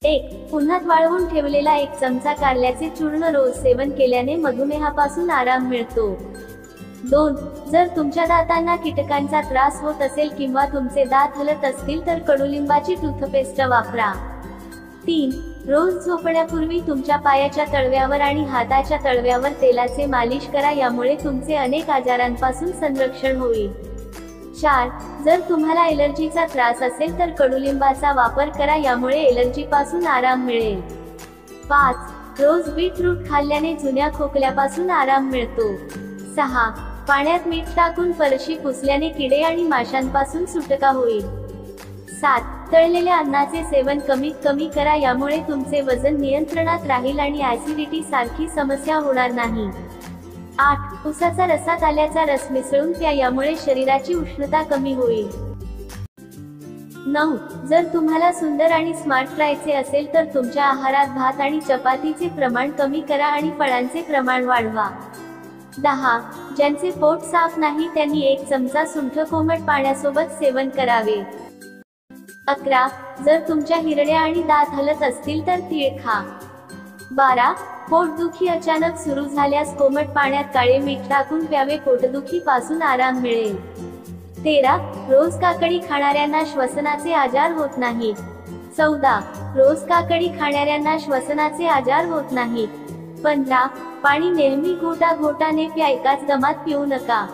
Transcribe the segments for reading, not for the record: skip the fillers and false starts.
1. उन्हात वाळवून ठेवलेला 1 चमचा कारल्याचे चूर्ण रोज सेवन केल्याने मधुमेहापासून आराम मिळतो. 2. जर तुमच्या दातांना कीटकांचा त्रास होत असेल किंवा तुमचे दात हलत असतील तर कडुलिंबाची टूथपेस्ट वापरा. 3. रोज झोपण्यापूर्वी तुमच्या पायाच्या तळव्यावर आणि हाताच्या तळव्यावर तेलाचे मालिश करा, यामुळे तुमचे अनेक आजारांपासून संरक्षण होईल. 4. जर तुम्हाला एलर्जीचा त्रास असेल तर कडुलिंबाचा वापर करा, यामुळे एलर्जीपासून आराम मिळेल. 5. रोज बीटरूट खाल्ल्याने जुन्या खोकल्यापासून आराम मिळतो. 6. पाण्यात मीठ टाकून फरशी पुसल्याने किडे आणि माशांपासून सुटका होईल. 7. तळलेल्या अन्नाचे सेवन कमीत कमी करा, यामुळे तुमचे वजन नियंत्रणात राहील आणि ऍसिडिटी सारखी समस्या होणार नाही. 8. उसाचा रसात आल्याचा रस मिसळून प्या, यामुळे शरीराची उष्णता कमी होईल. 9. जर तुम्हाला सुंदर आणि स्मार्ट राहायचे असेल तर तुमच्या आहारात भात आणि चपातीचे प्रमाण कमी करा आणि फळांचे प्रमाण वाढवा. 10. ज्यांचे पोट साफ नाही त्यांनी 1 चमचा सुंठ कोमट पाण्यासोबत सेवन करावे. 11. जर तुमच्या हिरड्या आणि दात हलत असतील तर तीळ खा. 12. पोटदुखी अचानक सुरू झाल्यास कोमट पाण्यात काळे मीठ टाकून प्यावे, पोटदुखी पासून आराम मिळेल. 13. रोज काकडी खाणाऱ्यांना श्वसनाचे आजार होत नाहीत. 14. रोज काकडी खाणाऱ्यांना श्वसनाचे आजार होत नाहीत. 15. पाणी नेहमी घोटाघोटाने प्या, एकाच दमात पिऊ नका.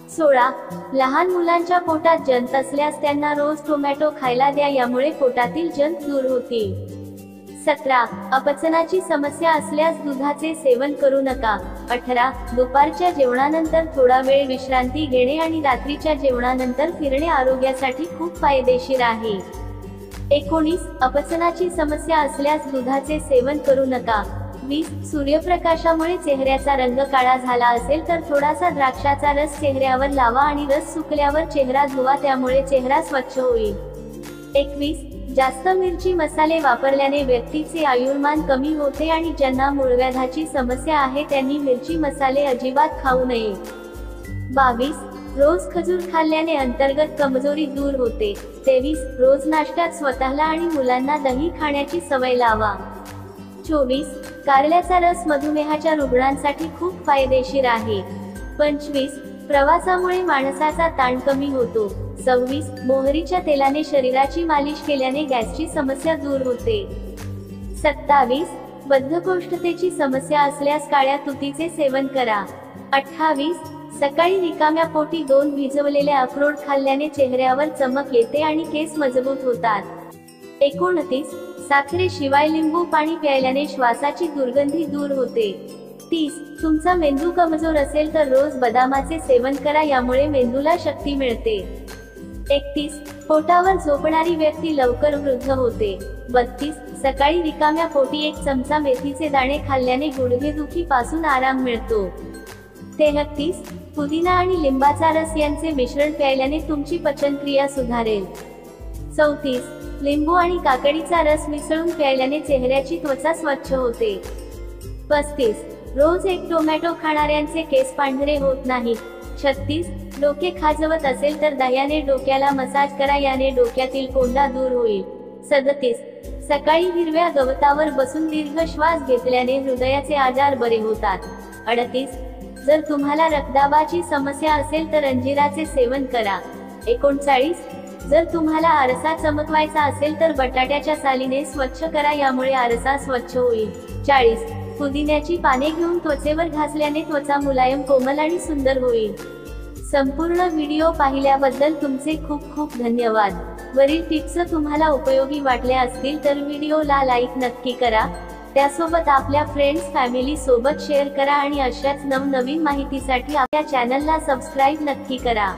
16. लहान मुलांच्या पोटात जंत असल्यास त्यांना रोज टोमॅटो खायला द्या, यामुळे पोटातील जंत दूर होतील. 17. अपचनाची समस्या असल्यास दुधाचे सेवन करू नका. 18. दुपारच्या जेवणानंतर थोडा वेळ विश्रांती घेणे आणि रात्रीच्या जेवणानंतर फिरणे आरोग्यासाठी खूप फायदेशीर आहे. 19. अपचनाची समस्या असल्यास दुधाचे सेवन करू नका. 20. सूर्यप्रकाशामुळे चेहऱ्याचा रंग काळा झाला असेल तर थोडासा द्राक्षाचा रस चेहऱ्यावर लावा आणि रस सुकल्यावर चेहरा धुवा, त्यामुळे चेहरा स्वच्छ होईल. 21. जास्त मिरची मसाले वापरल्याने व्यक्तीचे आयुर्मान कमी होते आणि ज्यांना मूळव्याधाची समस्या आहे त्यांनी मिरची मसाले अजिबात खाऊ नये. 22. रोज खजूर खाल्ल्याने अंतर्गत कमजोरी दूर होते. 23. रोज नाश्त्यात स्वतःला आणि मुलांना दही खाण्याची सवय लावा. 24. कारल्याचा रस मधुमेहाच्या रुग्णांसाठी खूप फायदेशीर आहे. 25. प्रवासामुळे माणसाचा ताण कमी होतो. 26. मोहरीच्या तेलाने शरीराची मालिश केल्याने गॅसची समस्या दूर होते. 27. बद्धकोष्ठतेची समस्या असल्यास काळ्या तुतीचे सेवन करा. 28. सकाळी रिकाम्या पोटी 2 भिजवलेले अक्रोड खाल्ल्याने चेहऱ्यावर चमक येते आणि केस मजबूत होतात. 29. साखरेशिवाय लिंबू पाणी प्यायल्याने श्वासाची दुर्गंधी दूर होते. 30. तुमचा मेंदू कमजोर असेल तर रोज बदामाचे सेवन करा, यामुळे मेंदूला शक्ती मिळते. 31. पोटावर झोपणारी व्यक्ती लवकर वृद्ध होते. 32. सकाळी रिकाम्या पोटी 1 चमचा मेथीचे दाणे खाल्ल्याने गुडघेदुखी पासून आराम मिळतो. 33. पुदिना आणि लिंबाचा रस यांचे मिश्रण प्यायल्याने तुमची पचनक्रिया सुधारेल. 34. लिंबू आणि काकडीचा रस मिसळून प्यायल्याने चेहऱ्याची त्वचा स्वच्छ होते. 35. रोज 1 टोमॅटो खाणाऱ्यांचे केस पांढरे होत नाहीत. 36. डोके खाजवत असेल तर दह्याने डोक्याला मसाज करा, याने डोक्यातील कोंडा दूर होईल. 37. सकाळी हिरव्या गवतावर बसून दीर्घ श्वास घेतल्याने हृदयाचे आजार बरे होतात. 38. जर तुम्हाला रक्तदाबाची समस्या असेल तर अंजिराचे सेवन करा. 39. जर तुम्हाला आरसा चमकवायचा असेल तर बटाट्याच्या सालीने स्वच्छ करा, यामुळे आरसा स्वच्छ होईल. 40. पुदिन्याची पाने घेऊन त्वचेवर घासल्याने त्वचा मुलायम, कोमल आणि सुंदर होईल. संपूर्ण व्हिडिओ पाहिल्याबद्दल तुमचे खूप खूप धन्यवाद. वरील टिप्स तुम्हाला उपयोगी वाटल्या असतील तर व्हिडिओला लाईक नक्की करा. त्यासोबत आपल्या फ्रेंड्स फॅमिली सोबत शेअर करा आणि अशाच नवनवीन माहितीसाठी आपल्या चॅनलला सबस्क्राईब नक्की करा.